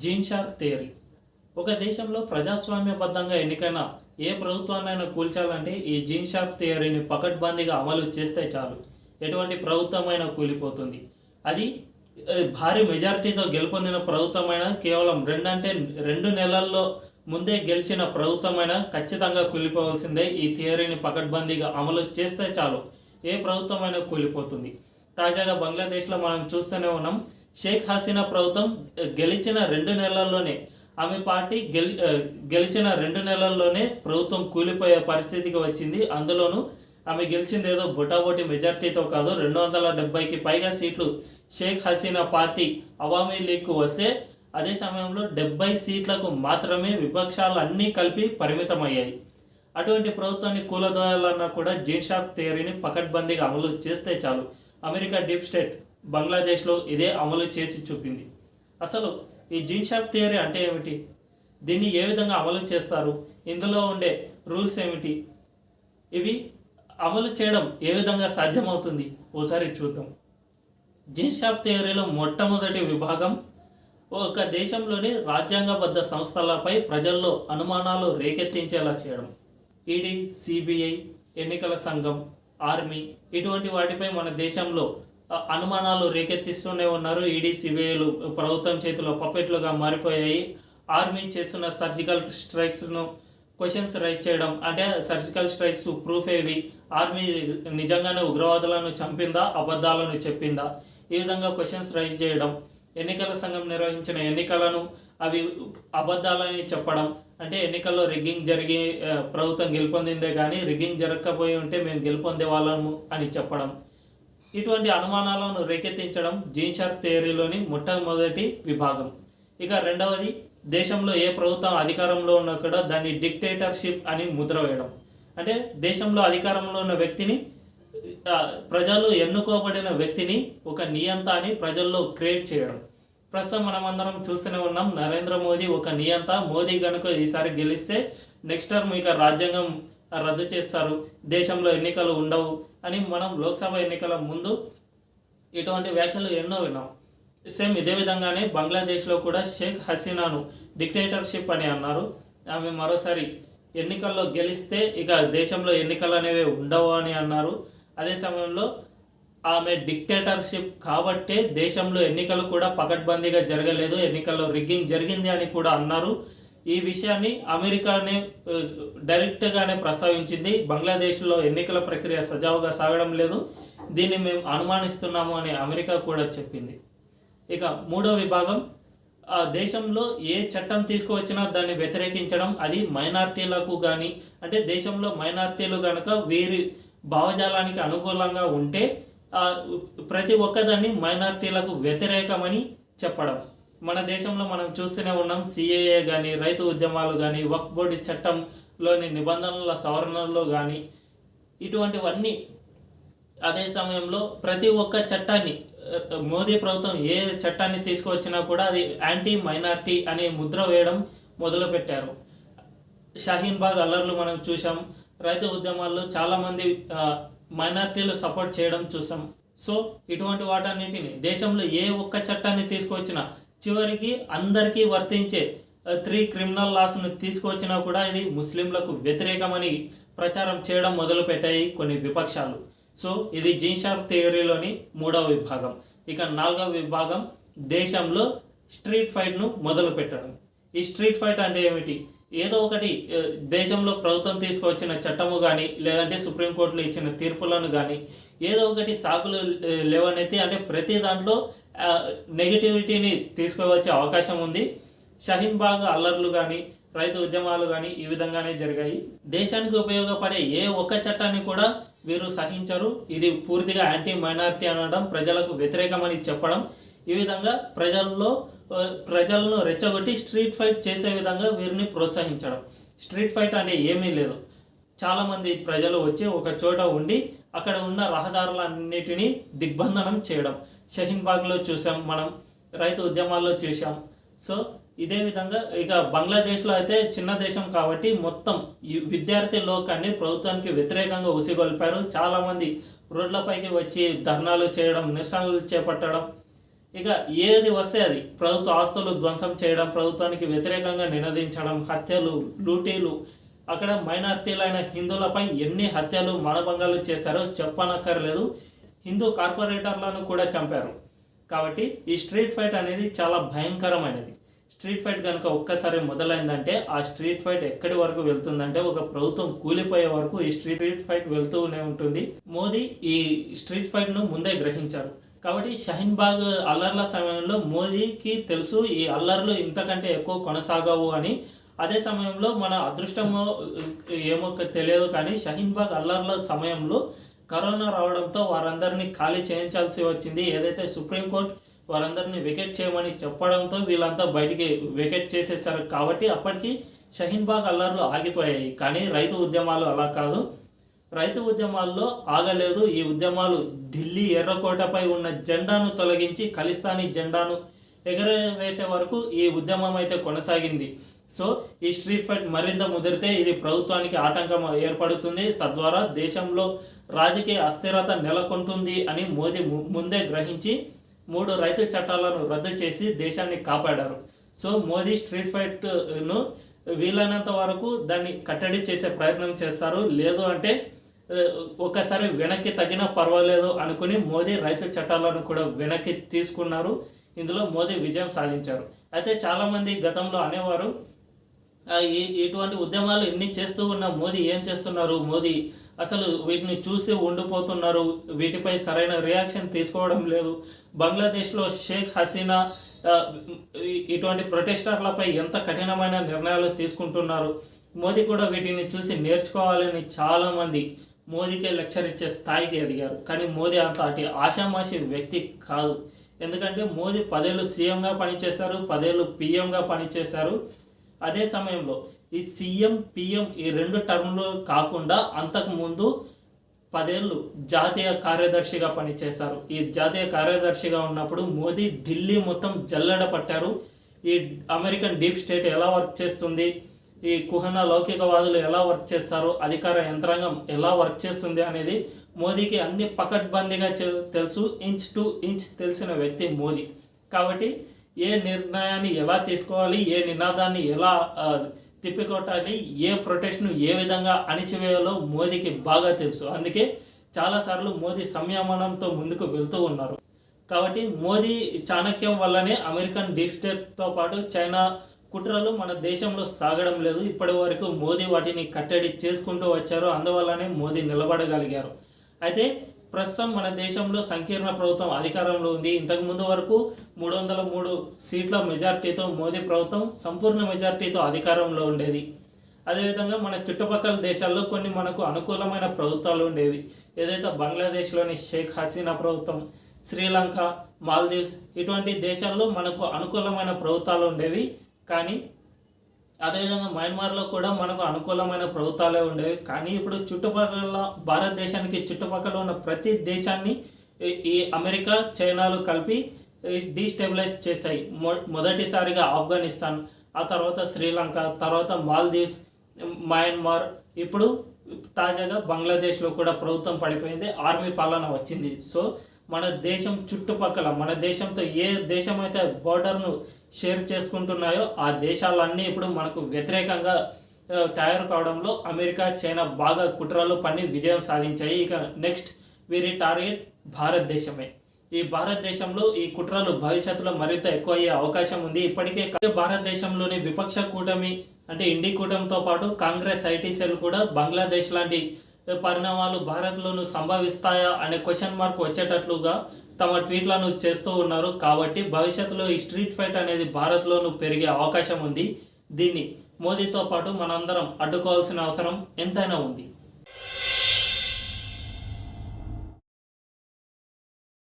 Gene sharp theory. ఒక దేశంలో ప్రజాస్వామ్యబద్ధంగా ఎన్నికైన ఏ ప్రభుత్వాన్నైనా కూల్చాలంటే ఈ జీన్ షార్ప్ థియరీని పకడ్బందీగా అమలు చేస్తే చాలు. ఎటువంటి ప్రభుత్వమైనా కూలిపోతుంది. అది భారీ మెజారిటీతో గెలుపొందిన ప్రభుత్వమైనా కేవలం 2 నెలల్లో ముందే గెలిచిన ప్రభుత్వమైనా ఖచ్చితంగా కూలిపోవాల్సిందే. ఈ థియరీని పకడ్బందీగా అమలు చేస్తే చాలు ఏ ప్రభుత్వమైనా కూలిపోతుంది. తాజాగా బంగ్లాదేశ్లో మనం చూస్తూనే ఉన్నాం. షేక్ హసీనా ప్రభుత్వం గెలిచిన 2 నెలల్లోనే ఆమె పార్టీ గెలిచిన 2 నెలల్లోనే ప్రభుత్వం కూలిపోయే పరిస్థితికి వచ్చింది. అందులోనూ ఆమె గెలిచింది ఏదో బొటాబొటి మెజార్టీతో కాదు. 270కి పైగా సీట్లు షేక్ హసీనా పార్టీ అవామీ లీగ్కు వస్తే అదే సమయంలో 70 సీట్లకు మాత్రమే విపక్షాలు అన్నీ కలిపి పరిమితమయ్యాయి. అటువంటి ప్రభుత్వాన్ని కూలదోయాలన్నా కూడా జీన్ షార్ప్ థియరీని పకడ్బందీగా అమలు చేస్తే చాలు. అమెరికా డీప్ స్టేట్ బంగ్లాదేశ్లో ఇదే అమలు చేసి చూపింది. అసలు ఈ జీన్ షార్ప్ థియరీ అంటే ఏమిటి? దీన్ని ఏ విధంగా అమలు చేస్తారు? ఇందులో ఉండే రూల్స్ ఏమిటి? ఇవి అమలు చేయడం ఏ విధంగా సాధ్యమవుతుంది? ఓసారి చూద్దాం. జీన్ షార్ప్ థియరీలో మొట్టమొదటి విభాగం ఒక దేశంలోని రాజ్యాంగబద్ధ సంస్థలపై ప్రజల్లో అనుమానాలు రేకెత్తించేలా చేయడం. ఈడీ, సిబిఐ, ఎన్నికల సంఘం, ఆర్మీ ఇటువంటి వాటిపై మన దేశంలో అనుమానాలు రేకెత్తిస్తూనే ఉన్నారు. ఈడీ, సిబిఐలు ప్రభుత్వం చేతిలో పప్పెట్లుగా మారిపోయాయి. ఆర్మీ చేస్తున్న సర్జికల్ స్ట్రైక్స్ను క్వశ్చన్స్ రైజ్ చేయడం, అంటే సర్జికల్ స్ట్రైక్స్ ప్రూఫ్ ఏవి? ఆర్మీ నిజంగానే ఉగ్రవాదులను చంపిందా, అబద్ధాలను చెప్పిందా? ఈ విధంగా క్వశ్చన్స్ రైజ్ చేయడం. ఎన్నికల సంఘం నిర్వహించిన ఎన్నికలను అవి అబద్ధాలని చెప్పడం, అంటే ఎన్నికల్లో రిగ్గింగ్ జరిగి ప్రభుత్వం గెలుపొందిందే కానీ రిగ్గింగ్ జరగకపోయి ఉంటే మేము గెలుపొందే వాళ్ళము అని చెప్పడం. ఇటువంటి అనుమానాలను రేకెత్తించడం జీన్ షార్ప్ థియరీలోని మొట్టమొదటి విభాగం. ఇక రెండవది, దేశంలో ఏ ప్రభుత్వం అధికారంలో ఉన్నా కూడా దాన్ని డిక్టేటర్షిప్ అని ముద్ర వేయడం. అంటే దేశంలో అధికారంలో ఉన్న వ్యక్తిని, ప్రజలు ఎన్నుకోబడిన వ్యక్తిని ఒక నియంత అని ప్రజల్లో క్రియేట్ చేయడం. ప్రస్తుతం మనమందరం చూస్తూనే ఉన్నాం. నరేంద్ర మోదీ ఒక నియంత. మోదీ కనుక ఈసారి గెలిస్తే నెక్స్ట్ టర్మ్ ఇక రాజ్యాంగం రద్దు చేస్తారు, దేశంలో ఎన్నికలు ఉండవు అని మనం లోక్సభ ఎన్నికల ముందు ఇటువంటి వ్యాఖ్యలు ఎన్నో విన్నాం. సేమ్ ఇదే విధంగానే బంగ్లాదేశ్లో కూడా షేక్ హసీనాను డిక్టేటర్షిప్ అని అన్నారు. ఆమె మరోసారి ఎన్నికల్లో గెలిస్తే ఇక దేశంలో ఎన్నికలు అనేవి ఉండవు అని అన్నారు. అదే సమయంలో ఆమె డిక్టేటర్షిప్ కాబట్టే దేశంలో ఎన్నికలు కూడా పకడ్బందీగా జరగలేదు, ఎన్నికల్లో రిగ్గింగ్ జరిగింది అని కూడా అన్నారు. ఈ విషయాన్ని అమెరికానే డైరెక్ట్గానే ప్రస్తావించింది. బంగ్లాదేశ్లో ఎన్నికల ప్రక్రియ సజావుగా సాగడం లేదు, దీన్ని మేము అనుమానిస్తున్నాము అని అమెరికా కూడా చెప్పింది. ఇక మూడో విభాగం, ఆ దేశంలో ఏ చట్టం తీసుకువచ్చినా దాన్ని వ్యతిరేకించడం. అది మైనార్టీలకు కానీ, అంటే దేశంలో మైనార్టీలు కనుక వీరి భావజాలానికి అనుకూలంగా ఉంటే ప్రతి ఒక్కదాన్ని మైనార్టీలకు వ్యతిరేకమని చెప్పడం. మన దేశంలో మనం చూస్తూనే ఉన్నాం. సిఏఏ కానీ, రైతు ఉద్యమాలు కానీ, వక్ఫ్ బోర్డు చట్టంలోని నిబంధనల సవరణలో కానీ ఇటువంటివన్నీ. అదే సమయంలో ప్రతి ఒక్క చట్టాన్ని మోదీ ప్రభుత్వం ఏ చట్టాన్ని తీసుకువచ్చినా కూడా అది యాంటీ మైనార్టీ అనే ముద్ర వేయడం మొదలుపెట్టారు. షాహీన్ బాగ్ అల్లర్లు మనం చూసాం. రైతు ఉద్యమాల్లో చాలామంది మైనార్టీలు సపోర్ట్ చేయడం చూసాం. సో ఇటువంటి వాటన్నిటిని దేశంలో ఏ ఒక్క చట్టాన్ని తీసుకువచ్చినా చివరికి అందరికీ వర్తించే 3 క్రిమినల్ లాస్ను తీసుకువచ్చినా కూడా ఇది ముస్లింలకు వ్యతిరేకమని ప్రచారం చేయడం మొదలుపెట్టాయి కొన్ని విపక్షాలు. సో ఇది జీన్ షార్ప్ థియరీలోని మూడవ విభాగం. ఇక నాలుగవ విభాగం, దేశంలో స్ట్రీట్ ఫైట్ను మొదలు పెట్టడం. ఈ స్ట్రీట్ ఫైట్ అంటే ఏమిటి? ఏదో ఒకటి దేశంలో ప్రభుత్వం తీసుకువచ్చిన చట్టము కానీ, లేదంటే సుప్రీంకోర్టులో ఇచ్చిన తీర్పులను కానీ ఏదో ఒకటి సాకులు లేవనైతే, అంటే ప్రతి దాంట్లో నెగిటివిటీని తీసుకువచ్చే అవకాశం ఉంది. షాహీన్ బాగ్ అల్లర్లు కానీ, రైతు ఉద్యమాలు కానీ ఈ విధంగానే జరిగాయి. దేశానికి ఉపయోగపడే ఏ ఒక్క చట్టాన్ని కూడా వీరు సహించరు. ఇది పూర్తిగా యాంటీ మైనారిటీ అనడం, ప్రజలకు వ్యతిరేకమని చెప్పడం, ఈ విధంగా ప్రజలను రెచ్చగొట్టి స్ట్రీట్ ఫైట్ చేసే విధంగా వీరిని ప్రోత్సహించడం. స్ట్రీట్ ఫైట్ అంటే ఏమీ లేదు. చాలామంది ప్రజలు వచ్చి ఒక చోట ఉండి అక్కడ ఉన్న రహదారులన్నిటినీ దిగ్బంధనం చేయడం. షాహీన్ బాగ్లో చూసాం, మనం రైతు ఉద్యమాల్లో చూసాం. సో ఇదే విధంగా ఇక బంగ్లాదేశ్లో అయితే చిన్న దేశం కాబట్టి మొత్తం విద్యార్థి లోకాన్ని ప్రభుత్వానికి వ్యతిరేకంగా ఉసిగొల్పారు. చాలామంది రోడ్లపైకి వచ్చి ధర్నాలు చేయడం, నిరసనలు చేపట్టడం, ఇక ఏది వస్తే అది ప్రభుత్వ ఆస్తులు ధ్వంసం చేయడం, ప్రభుత్వానికి వ్యతిరేకంగా నినదించడం, హత్యలు, లూటీలు, అక్కడ మైనారిటీలైన హిందువులపై ఎన్ని హత్యలు మానభంగాలు చేశారో చెప్పనక్కర్లేదు. హిందూ కార్పొరేటర్లను కూడా చంపారు. కాబట్టి ఈ స్ట్రీట్ ఫైట్ అనేది చాలా భయంకరమైనది. స్ట్రీట్ ఫైట్ కనుక ఒక్కసారి మొదలైందంటే ఆ స్ట్రీట్ ఫైట్ ఎక్కడి వరకు వెళ్తుందంటే ఒక ప్రభుత్వం కూలిపోయే వరకు ఈ స్ట్రీట్ ఫైట్ వెళ్తూనే ఉంటుంది. మోదీ ఈ స్ట్రీట్ ఫైట్ను ముందే గ్రహించారు. కాబట్టి షహీన్బాగ్ అల్లర్ల సమయంలో మోదీకి తెలుసు ఈ అల్లర్లు ఇంతకంటే ఎక్కువ కొనసాగవు అని. అదే సమయంలో మన అదృష్టమో ఏమో తెలియదు కానీ షహీన్బాగ్ అల్లర్ల సమయంలో కరోనా రావడంతో వారందరినీ ఖాళీ చేయించాల్సి వచ్చింది. ఏదైతే సుప్రీంకోర్టు వారందరినీ వెకెట్ చేయమని చెప్పడంతో వీళ్ళంతా బయటికి వెకెట్ చేసేసారు. కాబట్టి అప్పటికి షహీన్బాగ్ అల్లర్లు ఆగిపోయాయి. కానీ రైతు ఉద్యమాలు అలా కాదు. రైతు ఉద్యమాల్లో ఆగలేదు. ఈ ఉద్యమాలు ఢిల్లీ ఎర్రకోటపై ఉన్న జెండాను తొలగించి ఖలిస్తానీ జెండాను ఎగరవేసే వరకు ఈ ఉద్యమం అయితే కొనసాగింది. సో ఈ స్ట్రీట్ ఫైట్ మరింత ముదిరితే ఇది ప్రభుత్వానికి ఆటంకం ఏర్పడుతుంది. తద్వారా దేశంలో రాజకీయ అస్థిరత నెలకొంటుంది అని మోదీ ముందే గ్రహించి 3 రైతు చట్టాలను రద్దు చేసి దేశాన్ని కాపాడారు. సో మోదీ స్ట్రీట్ ఫైట్ను వీలైనంత వరకు దాన్ని కట్టడి చేసే ప్రయత్నం చేస్తారు. లేదు అంటే ఒకసారి వెనక్కి తగ్గినా పర్వాలేదు అనుకుని మోదీ రైతు చట్టాలను కూడా వెనక్కి తీసుకున్నారు. ఇందులో మోదీ విజయం సాధించారు. అయితే చాలామంది గతంలో అనేవారు ఇటువంటి ఉద్యమాలు ఎన్ని చేస్తూ ఉన్న మోదీ ఏం చేస్తున్నారు, మోదీ అసలు వీటిని చూసి ఉండిపోతున్నారు, వీటిపై సరైన రియాక్షన్ తీసుకోవడం లేదు, బంగ్లాదేశ్లో షేక్ హసీనా ఇటువంటి ప్రొటెస్టర్లపై ఎంత కఠినమైన నిర్ణయాలు తీసుకుంటున్నారు, మోదీ కూడా వీటిని చూసి నేర్చుకోవాలని చాలామంది మోదీకే లెక్చర్ ఇచ్చే స్థాయికి ఎదిగారు. కానీ మోదీ అంత అటు ఆషామాషి వ్యక్తి కాదు. ఎందుకంటే మోదీ 10 ఏళ్ళు సీఎంగా పనిచేశారు, 10 ఏళ్ళు పీఎంగా పనిచేశారు. అదే సమయంలో ఈ సీఎం పీఎం ఈ 2 టర్మ్లు కాకుండా అంతకుముందు 10 ఏళ్ళు జాతీయ కార్యదర్శిగా పనిచేశారు. ఈ జాతీయ కార్యదర్శిగా ఉన్నప్పుడు మోదీ ఢిల్లీ మొత్తం జల్లెడ పట్టారు. ఈ అమెరికన్ డీప్ స్టేట్ ఎలా వర్క్ చేస్తుంది, ఈ కుహన లౌకికవాదులు ఎలా వర్క్ చేస్తారు, అధికార యంత్రాంగం ఎలా వర్క్ చేస్తుంది అనేది మోదీకి అన్ని పకడ్బందీగా తెలుసు. ఇంచ్ టు ఇంచ్ తెలిసిన వ్యక్తి మోదీ. కాబట్టి ఏ నిర్ణయాన్ని ఎలా తీసుకోవాలి, ఏ నినాదాన్ని ఎలా తిప్పికొట్టాలి, ఏ ప్రొటెస్ట్ను ఏ విధంగా అణిచివేయాలో మోదీకి బాగా తెలుసు. అందుకే చాలాసార్లు మోదీ సంయమనంతో ముందుకు వెళ్తూ ఉన్నారు. కాబట్టి మోదీ చాణక్యం వల్లనే అమెరికన్ డీప్ స్టేట్తో పాటు చైనా కుట్రలు మన దేశంలో సాగడం లేదు. ఇప్పటి వరకు మోదీ వాటిని కట్టడి చేసుకుంటూ వచ్చారు. అందువల్లనే మోదీ నిలబడగలిగారు. అయితే ప్రస్తుతం మన దేశంలో సంకీర్ణ ప్రభుత్వం అధికారంలో ఉంది. ఇంతకుముందు వరకు 303 సీట్ల మెజార్టీతో మోదీ ప్రభుత్వం సంపూర్ణ మెజార్టీతో అధికారంలో ఉండేది. అదేవిధంగా మన చుట్టుపక్కల దేశాల్లో కొన్ని మనకు అనుకూలమైన ప్రభుత్వాలు ఉండేవి. ఏదైతే బంగ్లాదేశ్లోని షేక్ హసీనా ప్రభుత్వం, శ్రీలంక, మాల్దీవ్స్ ఇటువంటి దేశాల్లో మనకు అనుకూలమైన ప్రభుత్వాలు ఉండేవి. కానీ అదేవిధంగా మయన్మార్లో కూడా మనకు అనుకూలమైన ప్రభుత్వాలే ఉండేవి. కానీ ఇప్పుడు చుట్టుపక్కల భారతదేశానికి చుట్టుపక్కల ఉన్న ప్రతి దేశాన్ని ఈ అమెరికా, చైనాలు కలిపి డీస్టెబిలైజ్ చేశాయి. మొదటిసారిగా ఆఫ్ఘనిస్తాన్, ఆ తర్వాత శ్రీలంక, తర్వాత మాల్దీవ్స్, మయన్మార్, ఇప్పుడు తాజాగా బంగ్లాదేశ్లో కూడా ప్రభుత్వం పడిపోయింది, ఆర్మీ పాలన వచ్చింది. సో మన దేశం చుట్టుపక్కల మన దేశంతో ఏ దేశం అయితే బోర్డర్ను షేర్ చేసుకుంటున్నాయో ఆ దేశాలన్నీ ఇప్పుడు మనకు వ్యతిరేకంగా తయారు కావడంలో అమెరికా, చైనా బాగా కుట్రలు పన్ని విజయం సాధించాయి. ఇక నెక్స్ట్ వీరి టార్గెట్ భారతదేశమే. ఈ భారతదేశంలో ఈ కుట్రలు భవిష్యత్తులో మరింత ఎక్కువ అయ్యే అవకాశం ఉంది. ఇప్పటికే భారతదేశంలోని విపక్ష కూటమి అంటే ఇండి కూటమితో పాటు కాంగ్రెస్, ఐటీ సెల్ కూడా బంగ్లాదేశ్ లాంటి పరిణామాలు భారత్లోనూ సంభవిస్తాయా అనే క్వశ్చన్ మార్క్ వచ్చేటట్లుగా తమ ట్వీట్లను చేస్తూ ఉన్నారు. కాబట్టి భవిష్యత్తులో ఈ స్ట్రీట్ ఫైట్ అనేది భారత్లోనూ పెరిగే అవకాశం ఉంది. దీన్ని మోదీతో పాటు మనందరం అడ్డుకోవాల్సిన అవసరం ఎంతైనా ఉంది.